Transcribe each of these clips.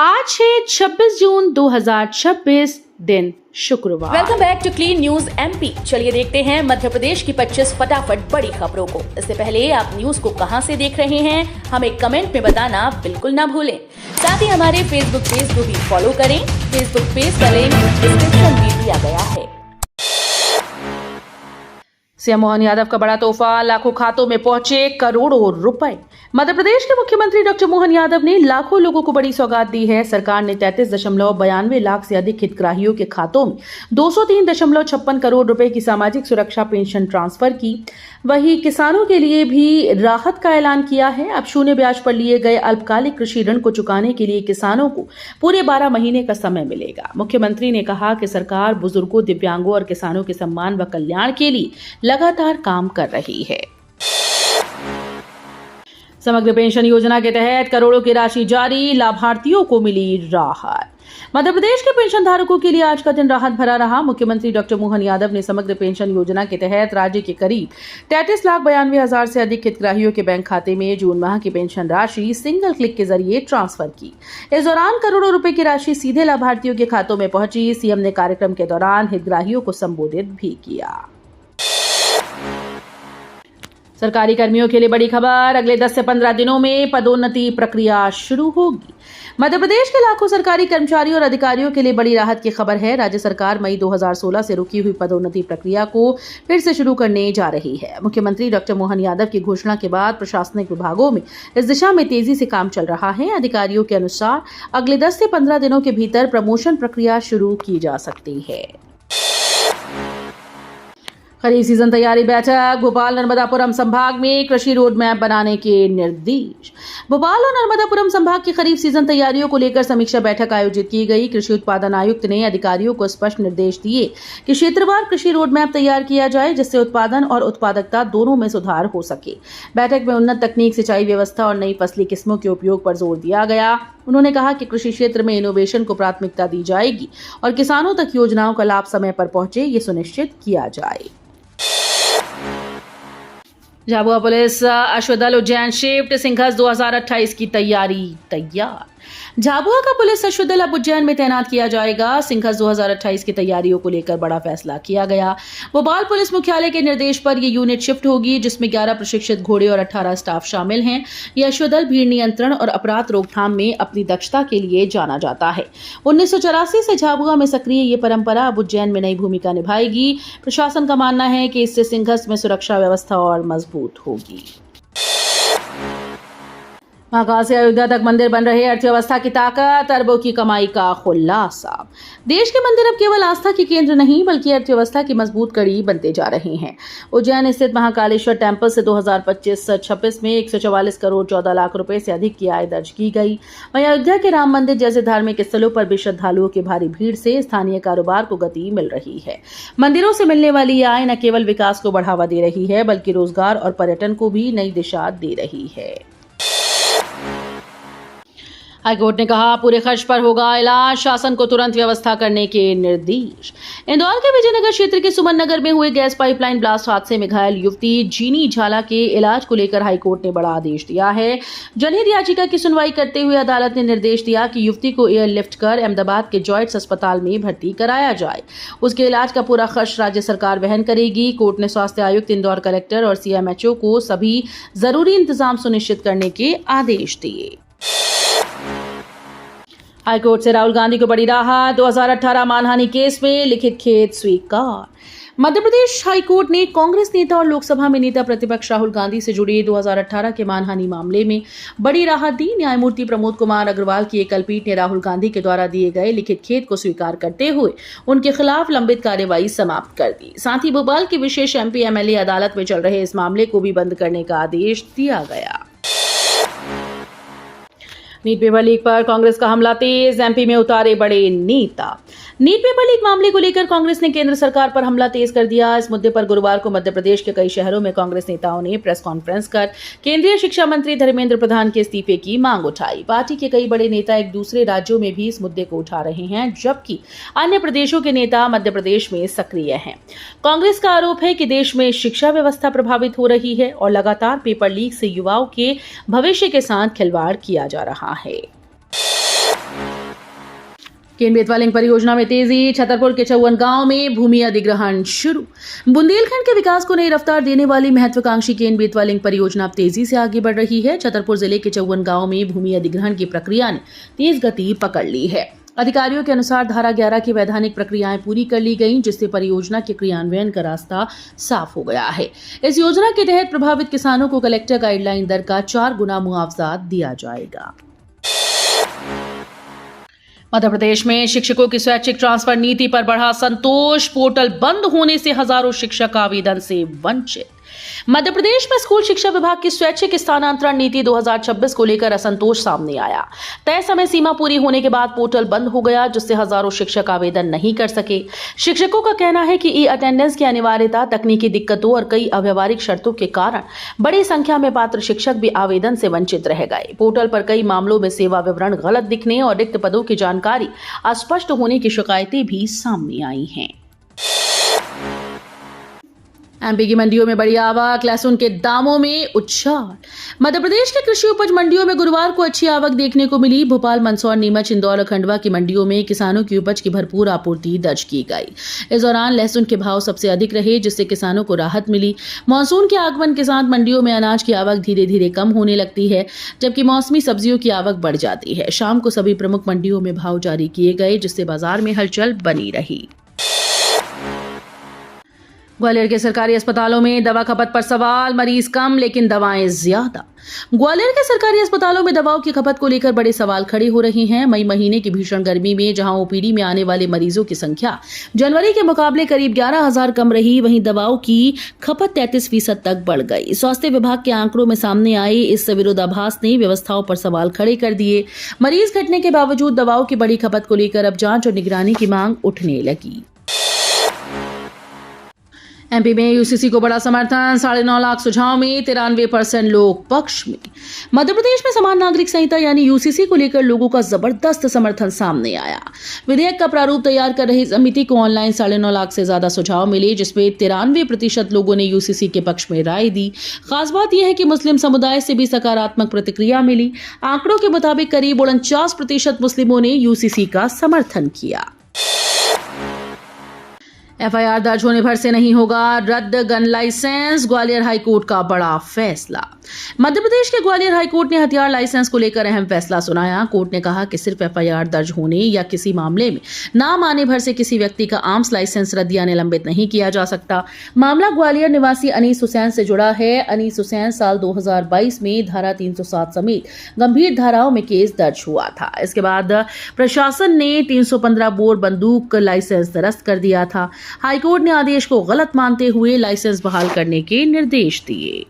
आज है 26 जून 2026 दिन शुक्रवार। Welcome back to clean news MP. चलिए देखते हैं मध्य प्रदेश की 25 फटाफट बड़ी खबरों को। इससे पहले आप न्यूज को कहां से देख रहे हैं हमें कमेंट में बताना बिल्कुल ना भूलें। साथ ही हमारे फेसबुक पेज को भी फॉलो करें। फेसबुक पेज का लिंक डिस्क्रिप्शन में दिया गया है। सीएम मोहन यादव का बड़ा तोहफा, लाखों खातों में पहुंचे करोड़ों रुपए। मध्य प्रदेश के मुख्यमंत्री डॉक्टर मोहन यादव ने लाखों लोगों को बड़ी सौगात दी है। सरकार ने 33.92 लाख से अधिक हितग्राहियों के खातों में 203.56 करोड़ रुपए की सामाजिक सुरक्षा पेंशन ट्रांसफर की। वहीं किसानों के लिए भी राहत का ऐलान किया है। अब शून्य ब्याज पर लिए गए अल्पकालिक कृषि ऋण को चुकाने के लिए किसानों को पूरे 12 महीने का समय मिलेगा। मुख्यमंत्री ने कहा कि सरकार बुजुर्गों, दिव्यांगों और किसानों के सम्मान व कल्याण के लिए लगातार काम कर रही है। समग्र पेंशन योजना के तहत करोड़ों की राशि जारी, लाभार्थियों को मिली राहत। मध्य प्रदेश के पेंशन धारकों के लिए आज का दिन राहत भरा रहा। मुख्यमंत्री डॉक्टर मोहन यादव ने समग्र पेंशन योजना के तहत राज्य के करीब 33,92,000 से अधिक हितग्राहियों के बैंक खाते में जून माह की पेंशन राशि सिंगल क्लिक के जरिए ट्रांसफर की। इस दौरान करोड़ों रुपए की राशि सीधे लाभार्थियों के खातों में पहुंची। सीएम ने कार्यक्रम के दौरान हितग्राहियों को संबोधित भी किया। सरकारी कर्मियों के लिए बड़ी खबर, अगले 10 से 15 दिनों में पदोन्नति प्रक्रिया शुरू होगी। मध्य प्रदेश के लाखों सरकारी कर्मचारियों और अधिकारियों के लिए बड़ी राहत की खबर है। राज्य सरकार मई 2016 से रुकी हुई पदोन्नति प्रक्रिया को फिर से शुरू करने जा रही है। मुख्यमंत्री डॉक्टर मोहन यादव की घोषणा के बाद प्रशासनिक विभागों में इस दिशा में तेजी से काम चल रहा है। अधिकारियों के अनुसार अगले 10 से 15 दिनों के भीतर प्रमोशन प्रक्रिया शुरू की जा सकती है। खरीफ सीजन तैयारी बैठक, भोपाल नर्मदापुरम संभाग में कृषि रोड मैप बनाने के निर्देश। भोपाल और नर्मदापुरम संभाग की खरीफ सीजन तैयारियों को लेकर समीक्षा बैठक आयोजित की गई। कृषि उत्पादन आयुक्त ने अधिकारियों को स्पष्ट निर्देश दिए कि क्षेत्रवार कृषि रोड मैप तैयार किया जाए, जिससे उत्पादन और उत्पादकता दोनों में सुधार हो सके। बैठक में उन्नत तकनीक, सिंचाई व्यवस्था और नई फसली किस्मों के उपयोग पर जोर दिया गया। उन्होंने कहा कि कृषि क्षेत्र में इनोवेशन को प्राथमिकता दी जाएगी और किसानों तक योजनाओं का लाभ समय पर पहुंचे, ये सुनिश्चित किया जाए। झाबुआ पुलिस अश्वदल उज्जैन शिफ्ट सिंघस 2028 की तैयारी तैयार। झाबुआ का पुलिस अश्वदल अब उज्जैन में तैनात किया जाएगा। सिंघस 2028 की तैयारियों को लेकर बड़ा फैसला किया गया। भोपाल पुलिस मुख्यालय के निर्देश पर यह यूनिट शिफ्ट होगी, जिसमें 11 प्रशिक्षित घोड़े और 18 स्टाफ शामिल हैं। यह अश्वदल भीड़ नियंत्रण और अपराध रोकथाम में अपनी दक्षता के लिए जाना जाता है। 1984 से झाबुआ में सक्रिय ये परंपरा अब उज्जैन में नई भूमिका निभाएगी। प्रशासन का मानना है कि इससे सिंघस में सुरक्षा व्यवस्था और मजबूत होगी। महाकाल से अयोध्या तक मंदिर बन रहे, अर्थव्यवस्था की ताकत, अरबों की कमाई का खुलासा। देश के मंदिर अब केवल आस्था के केंद्र नहीं बल्कि अर्थव्यवस्था की मजबूत कड़ी बनते जा रहे हैं। उज्जैन स्थित महाकालेश्वर टेम्पल से 2025-26 में 144 करोड़ 14 लाख रुपए से अधिक की आय दर्ज की गई। वहीं अयोध्या के राम मंदिर जैसे धार्मिक स्थलों पर भी श्रद्धालुओं की भारी भीड़ से स्थानीय कारोबार को गति मिल रही है। मंदिरों से मिलने वाली ये आय न केवल विकास को बढ़ावा दे रही है बल्कि रोजगार और पर्यटन को भी नई दिशा दे रही है। हाईकोर्ट ने कहा, पूरे खर्च पर होगा इलाज, शासन को तुरंत व्यवस्था करने के निर्देश। इंदौर के विजयनगर क्षेत्र के सुमन नगर में हुए गैस पाइपलाइन ब्लास्ट हादसे में घायल युवती जीनी झाला के इलाज को लेकर हाईकोर्ट ने बड़ा आदेश दिया है। जनहित याचिका की सुनवाई करते हुए अदालत ने निर्देश दिया कि युवती को एयरलिफ्ट कर अहमदाबाद के जॉइंट्स अस्पताल में भर्ती कराया जाए। उसके इलाज का पूरा खर्च राज्य सरकार वहन करेगी। कोर्ट ने स्वास्थ्य आयुक्त, इंदौर कलेक्टर और सीएमएचओ को सभी जरूरी इंतजाम सुनिश्चित करने के आदेश दिए। हाईकोर्ट से राहुल गांधी को बड़ी राहत, 2018 मानहानि केस में लिखित खेद स्वीकार। मध्य प्रदेश हाईकोर्ट ने कांग्रेस नेता और लोकसभा में नेता प्रतिपक्ष राहुल गांधी से जुड़े 2018 के मानहानि मामले में बड़ी राहत दी। न्यायमूर्ति प्रमोद कुमार अग्रवाल की एकल पीठ ने राहुल गांधी के द्वारा दिए गए लिखित खेद को स्वीकार करते हुए उनके खिलाफ लंबित कार्यवाही समाप्त कर दी। साथ ही भोपाल की विशेष एमपी एमएलए अदालत में चल रहे इस मामले को भी बंद करने का आदेश दिया गया। नीट पेपर लीक पर कांग्रेस का हमला तेज, एमपी में उतारे बड़े नेता। नीट पेपर लीक मामले को लेकर कांग्रेस ने केंद्र सरकार पर हमला तेज कर दिया। इस मुद्दे पर गुरुवार को मध्य प्रदेश के कई शहरों में कांग्रेस नेताओं ने प्रेस कॉन्फ्रेंस कर केंद्रीय शिक्षा मंत्री धर्मेंद्र प्रधान के इस्तीफे की मांग उठाई। पार्टी के कई बड़े नेता एक दूसरे राज्यों में भी इस मुद्दे को उठा रहे हैं, जबकि अन्य प्रदेशों के नेता मध्य प्रदेश में सक्रिय हैं। कांग्रेस का आरोप है कि देश में शिक्षा व्यवस्था प्रभावित हो रही है और लगातार पेपर लीक से युवाओं के भविष्य के साथ खिलवाड़ किया जा रहा है। केन बेतवा लिंक परियोजना में तेजी, छतरपुर के चौवन गांव में भूमि अधिग्रहण शुरू। बुंदेलखंड के विकास को नई रफ्तार देने वाली महत्वाकांक्षी केन बेतवा लिंक परियोजना अब तेजी से आगे बढ़ रही है। छतरपुर जिले के चौवन गांव में भूमि अधिग्रहण की प्रक्रिया ने तेज गति पकड़ ली है। अधिकारियों के अनुसार धारा 11 की वैधानिक प्रक्रियाएं पूरी कर ली गईं, जिससे परियोजना के क्रियान्वयन का रास्ता साफ हो गया है। इस योजना के तहत प्रभावित किसानों को कलेक्टर गाइडलाइन दर का 4 गुना मुआवजा दिया जाएगा। मध्य प्रदेश में शिक्षकों की स्वैच्छिक ट्रांसफर नीति पर बढ़ा संतोष। पोर्टल बंद होने से हजारों शिक्षक आवेदन से वंचित। मध्य प्रदेश में स्कूल शिक्षा विभाग की स्वैच्छिक स्थानांतरण नीति 2026 को लेकर असंतोष सामने आया। तय समय सीमा पूरी होने के बाद पोर्टल बंद हो गया, जिससे हजारों शिक्षक आवेदन नहीं कर सके। शिक्षकों का कहना है कि ई अटेंडेंस की अनिवार्यता, तकनीकी दिक्कतों और कई अव्यवहारिक शर्तों के कारण बड़ी संख्या में पात्र शिक्षक भी आवेदन से वंचित रह गए। पोर्टल पर कई मामलों में सेवा विवरण गलत दिखने और रिक्त पदों की जानकारी अस्पष्ट होने की शिकायतें भी सामने आई हैं। एमपी की मंडियों में बड़ी आवक, लहसुन के दामों में उछाल। मध्य प्रदेश के कृषि उपज मंडियों में गुरुवार को अच्छी आवक देखने को मिली। भोपाल, मंदसौर, नीमच, इंदौर और खंडवा की मंडियों में किसानों की उपज की भरपूर आपूर्ति दर्ज की गई। इस दौरान लहसुन के भाव सबसे अधिक रहे, जिससे किसानों को राहत मिली। मानसून के आगमन के साथ मंडियों में अनाज की आवक धीरे धीरे कम होने लगती है, जबकि मौसमी सब्जियों की आवक बढ़ जाती है। शाम को सभी प्रमुख मंडियों में भाव जारी किए गए, जिससे बाजार में हलचल बनी रही। ग्वालियर के सरकारी अस्पतालों में दवा खपत पर सवाल, मरीज कम लेकिन दवाएं ज्यादा। ग्वालियर के सरकारी अस्पतालों में दवाओं की खपत को लेकर बड़े सवाल खड़े हो रहे हैं। मई महीने की भीषण गर्मी में जहां ओपीडी में आने वाले मरीजों की संख्या जनवरी के मुकाबले करीब 11,000 कम रही, वहीं दवाओं की खपत 33% तक बढ़ गई। स्वास्थ्य विभाग के आंकड़ों में सामने आए इस विरोधाभास ने व्यवस्थाओं पर सवाल खड़े कर दिए। मरीज घटने के बावजूद दवाओं की बड़ी खपत को लेकर अब जांच और निगरानी की मांग उठने लगी। एमपी में यूसीसी को बड़ा समर्थन, 9.5 लाख सुझाव में 93% लोग पक्ष में। मध्य प्रदेश में समान नागरिक संहिता यानी यूसीसी को लेकर लोगों का जबरदस्त समर्थन सामने आया। विधेयक का प्रारूप तैयार कर रही समिति को ऑनलाइन 9.5 लाख से ज्यादा सुझाव मिले, जिसमें 93% लोगों ने यूसीसी के पक्ष में राय दी। खास बात यह है कि मुस्लिम समुदाय से भी सकारात्मक प्रतिक्रिया मिली। आंकड़ों के मुताबिक करीब 49% मुस्लिमों ने यूसीसी का समर्थन किया। एफआईआर दर्ज होने भर से नहीं होगा रद्द गन लाइसेंस, ग्वालियर हाईकोर्ट का बड़ा फैसला। मध्य प्रदेश के ग्वालियर हाईकोर्ट ने हथियार लाइसेंस को लेकर अहम फैसला सुनाया। कोर्ट ने कहा कि सिर्फ एफआईआर दर्ज होने या किसी मामले में नाम आने भर से किसी व्यक्ति का आर्म्स लाइसेंस रद्द या निलंबित नहीं किया जा सकता। मामला ग्वालियर निवासी अनीस हुसैन से जुड़ा है। अनीस हुसैन साल 2022 में धारा 307 समेत गंभीर धाराओं में केस दर्ज हुआ था। इसके बाद प्रशासन ने 315 बोर बंदूक लाइसेंस निरस्त कर दिया था। हाईकोर्ट ने आदेश को गलत मानते हुए लाइसेंस बहाल करने के निर्देश दिए।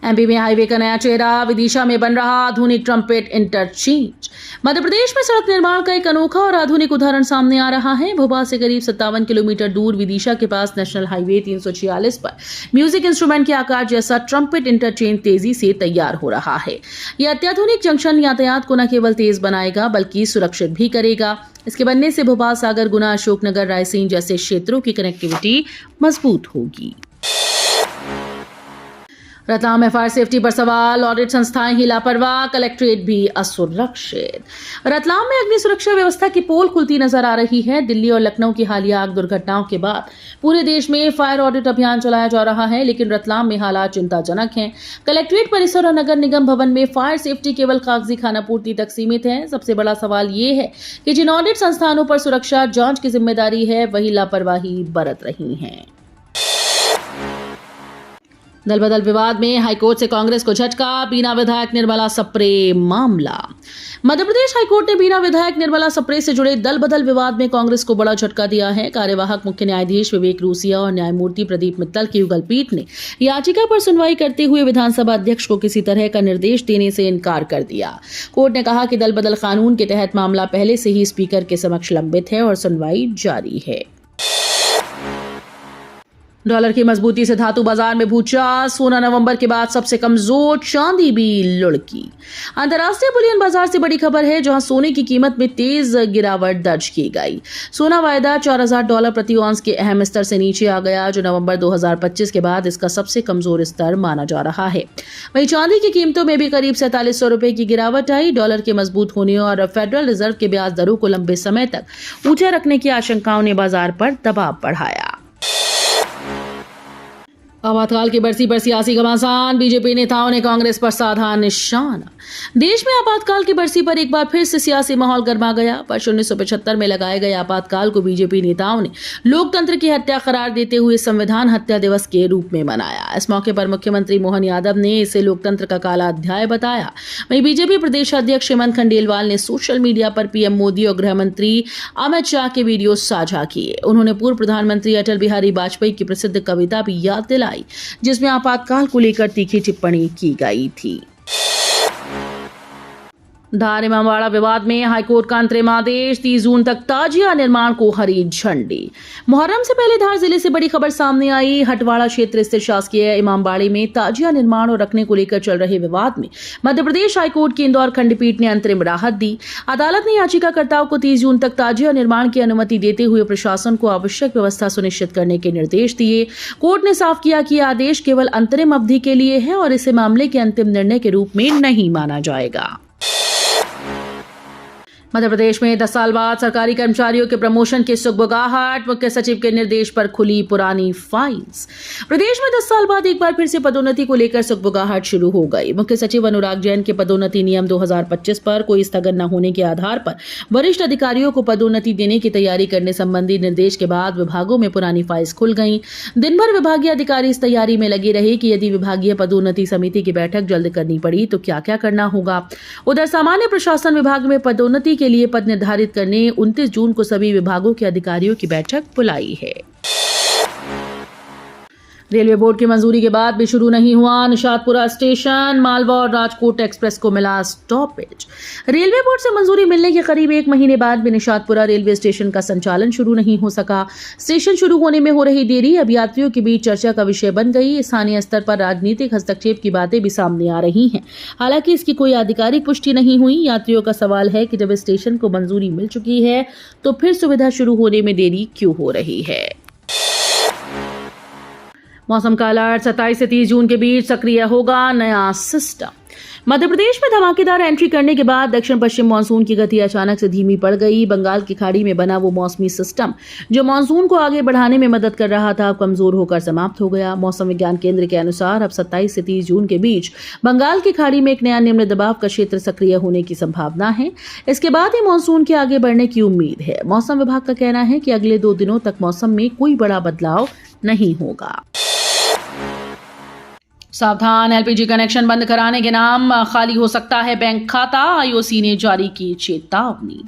एमपी में हाईवे का नया चेहरा, विदिशा में बन रहा आधुनिक ट्रम्पेट इंटरचेंज। मध्य प्रदेश में सड़क निर्माण का एक अनोखा और आधुनिक उदाहरण सामने आ रहा है। भोपाल से करीब 57 किलोमीटर दूर विदिशा के पास नेशनल हाईवे 346 पर म्यूजिक इंस्ट्रूमेंट के आकार जैसा ट्रम्पेट इंटरचेंज तेजी से तैयार हो रहा है। यह अत्याधुनिक जंक्शन यातायात को न केवल तेज बनाएगा बल्कि सुरक्षित भी करेगा। इसके बनने से भोपाल, सागर, गुना, अशोकनगर, रायसेन जैसे क्षेत्रों की कनेक्टिविटी मजबूत होगी। रतलाम में फायर सेफ्टी पर सवाल, ऑडिट संस्थाएं ही लापरवाह, कलेक्ट्रेट भी असुरक्षित। रतलाम में अग्नि सुरक्षा व्यवस्था की पोल खुलती नजर आ रही है। दिल्ली और लखनऊ की हालिया आग दुर्घटनाओं के बाद पूरे देश में फायर ऑडिट अभियान चलाया जा रहा है, लेकिन रतलाम में हालात चिंताजनक हैं। कलेक्ट्रेट परिसर और नगर निगम भवन में फायर सेफ्टी केवल कागजी खानापूर्ति तक सीमित है। सबसे बड़ा सवाल ये है कि जिन ऑडिट संस्थानों पर सुरक्षा जांच की जिम्मेदारी है, वही लापरवाही बरत रही हैं। दल बदल विवाद में हाईकोर्ट से कांग्रेस को झटका, बीना विधायक निर्मला सप्रे मामला। मध्य प्रदेश हाईकोर्ट ने बीना विधायक निर्मला सप्रे से जुड़े दल बदल विवाद में कांग्रेस को बड़ा झटका दिया है। कार्यवाहक मुख्य न्यायाधीश विवेक रूसिया और न्यायमूर्ति प्रदीप मित्तल की युगल पीठ ने याचिका पर सुनवाई करते हुए विधानसभा अध्यक्ष को किसी तरह का निर्देश देने से इनकार कर दिया। कोर्ट ने कहा कि दल बदल कानून के तहत मामला पहले से ही स्पीकर के समक्ष लंबित है और सुनवाई जारी है। डॉलर की मजबूती से धातु बाजार में भूचाल, सोना नवंबर के बाद सबसे कमजोर, चांदी भी लुढ़की। अंतर्राष्ट्रीय बुलियन बाजार से बड़ी खबर है, जहां सोने की कीमत में तेज गिरावट दर्ज की गई। सोना वायदा $4000 प्रति औंस के अहम स्तर से नीचे आ गया, जो नवंबर 2025 के बाद इसका सबसे कमजोर स्तर माना जा रहा है। वहीं चांदी की कीमतों में भी करीब 4700 रुपए की गिरावट आई। डॉलर के मजबूत होने और फेडरल रिजर्व के ब्याज दरों को लंबे समय तक ऊंचा रखने की आशंकाओं ने बाजार पर दबाव बढ़ाया। आपातकाल की बरसी पर सियासी घमासान, बीजेपी नेताओं ने कांग्रेस पर साधा निशाना। देश में आपातकाल की बरसी पर एक बार फिर से सियासी माहौल गर्मा गया। वर्ष 1975 में लगाए गए आपातकाल को बीजेपी नेताओं ने लोकतंत्र की हत्या करार देते हुए संविधान हत्या दिवस के रूप में मनाया। इस मौके पर मुख्यमंत्री मोहन यादव ने इसे लोकतंत्र का काला अध्याय बताया। वहीं बीजेपी प्रदेश अध्यक्ष हेमंत खंडेलवाल ने सोशल मीडिया पर पीएम मोदी और गृह मंत्री अमित शाह के वीडियो साझा किए। उन्होंने पूर्व प्रधानमंत्री अटल बिहारी वाजपेयी की प्रसिद्ध कविता भी याद दिलाई, जिसमें आपातकाल को लेकर तीखी टिप्पणी की गई थी। धार इमामबाड़ा विवाद में हाईकोर्ट का अंतरिम आदेश, 30 जून तक ताजिया निर्माण को हरी झंडी। मुहर्रम से पहले धार जिले से बड़ी खबर सामने आई। हटवाड़ा क्षेत्र स्थित शासकीय इमामबाड़े में ताजिया निर्माण और रखने को लेकर चल रहे विवाद में मध्य प्रदेश हाईकोर्ट की इंदौर खंडपीठ ने अंतरिम राहत दी। अदालत ने याचिकाकर्ताओं को 30 जून तक ताजिया निर्माण की अनुमति देते हुए प्रशासन को आवश्यक व्यवस्था सुनिश्चित करने के निर्देश दिए। कोर्ट ने साफ किया कि यह आदेश केवल अंतरिम अवधि के लिए है और इसे मामले के अंतिम निर्णय के रूप में नहीं माना जाएगा। मध्य प्रदेश में 10 साल बाद सरकारी कर्मचारियों के प्रमोशन की सुगबुगाहट, मुख्य सचिव के निर्देश पर खुली पुरानी फाइल्स। प्रदेश में 10 साल बाद एक बार फिर से पदोन्नति को लेकर सुगबुगाहट शुरू हो गई। मुख्य सचिव अनुराग जैन के पदोन्नति नियम 2025 पर कोई स्थगन न होने के आधार पर वरिष्ठ अधिकारियों को पदोन्नति देने की तैयारी करने संबंधी निर्देश के बाद विभागों में पुरानी फाइल्स खुल गई। दिन भर विभागीय अधिकारी इस तैयारी में लगे रहे कि यदि विभागीय पदोन्नति समिति की बैठक जल्द करनी पड़ी तो क्या क्या करना होगा। उधर सामान्य प्रशासन विभाग में पदोन्नति के लिए पद निर्धारित करने 29 जून को सभी विभागों के अधिकारियों की बैठक बुलाई है। रेलवे बोर्ड की मंजूरी के बाद भी शुरू नहीं हुआ निशातपुरा स्टेशन, मालवा और राजकोट एक्सप्रेस को मिला स्टॉपेज। रेलवे बोर्ड से मंजूरी मिलने के करीब 1 महीने बाद भी निशातपुरा रेलवे स्टेशन का संचालन शुरू नहीं हो सका। स्टेशन शुरू होने में हो रही देरी अब यात्रियों के बीच चर्चा का विषय बन गई। स्थानीय स्तर पर राजनीतिक हस्तक्षेप की बातें भी सामने आ रही हैं। हालांकि इसकी कोई आधिकारिक पुष्टि नहीं हुई। यात्रियों का सवाल है कि जब स्टेशन को मंजूरी मिल चुकी है तो फिर सुविधा शुरू होने में देरी क्यों हो रही है। मौसम का अलर्ट, 27 से 30 जून के बीच सक्रिय होगा नया सिस्टम। मध्य प्रदेश में धमाकेदार एंट्री करने के बाद दक्षिण पश्चिम मानसून की गति अचानक से धीमी पड़ गई। बंगाल की खाड़ी में बना वो मौसमी सिस्टम जो मानसून को आगे बढ़ाने में मदद कर रहा था, अब कमजोर होकर समाप्त हो गया। मौसम विज्ञान केंद्र के अनुसार अब 27 से 30 जून के बीच बंगाल की खाड़ी में एक नया निम्न दबाव का क्षेत्र सक्रिय होने की संभावना है। इसके बाद ही मानसून के आगे बढ़ने की उम्मीद है। मौसम विभाग का कहना है कि अगले 2 दिनों तक मौसम में कोई बड़ा बदलाव नहीं होगा। सावधान, एलपीजी कनेक्शन बंद कराने के नाम खाली हो सकता है बैंक खाता, आईओसी ने जारी की चेतावनी।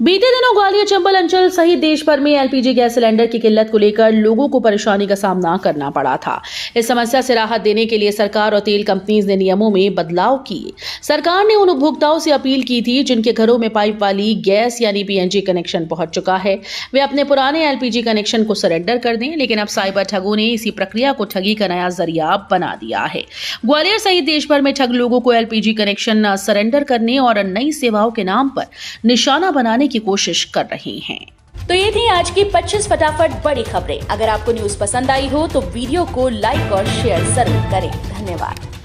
बीते दिनों ग्वालियर, चंबल अंचल सहित देश भर में एलपीजी गैस सिलेंडर की किल्लत को लेकर लोगों को परेशानी का सामना करना पड़ा था। इस समस्या से राहत देने के लिए सरकार और तेल कंपनीज ने नियमों में बदलाव किए। सरकार ने उन उपभोक्ताओं से अपील की थी जिनके घरों में पाइप वाली गैस यानी पीएनजी कनेक्शन पहुंच चुका है, वे अपने पुराने एलपीजी कनेक्शन को सरेंडर कर दें। लेकिन अब साइबर ठगों ने इसी प्रक्रिया को ठगी का नया जरिया बना दिया है। ग्वालियर सहित देश भर में ठग लोगों को एलपीजी कनेक्शन सरेंडर करने और नई सेवाओं के नाम पर निशाना बनाने की कोशिश कर रही हैं। तो ये थी आज की 25 फटाफट बड़ी खबरें। अगर आपको न्यूज पसंद आई हो तो वीडियो को लाइक और शेयर जरूर करें। धन्यवाद।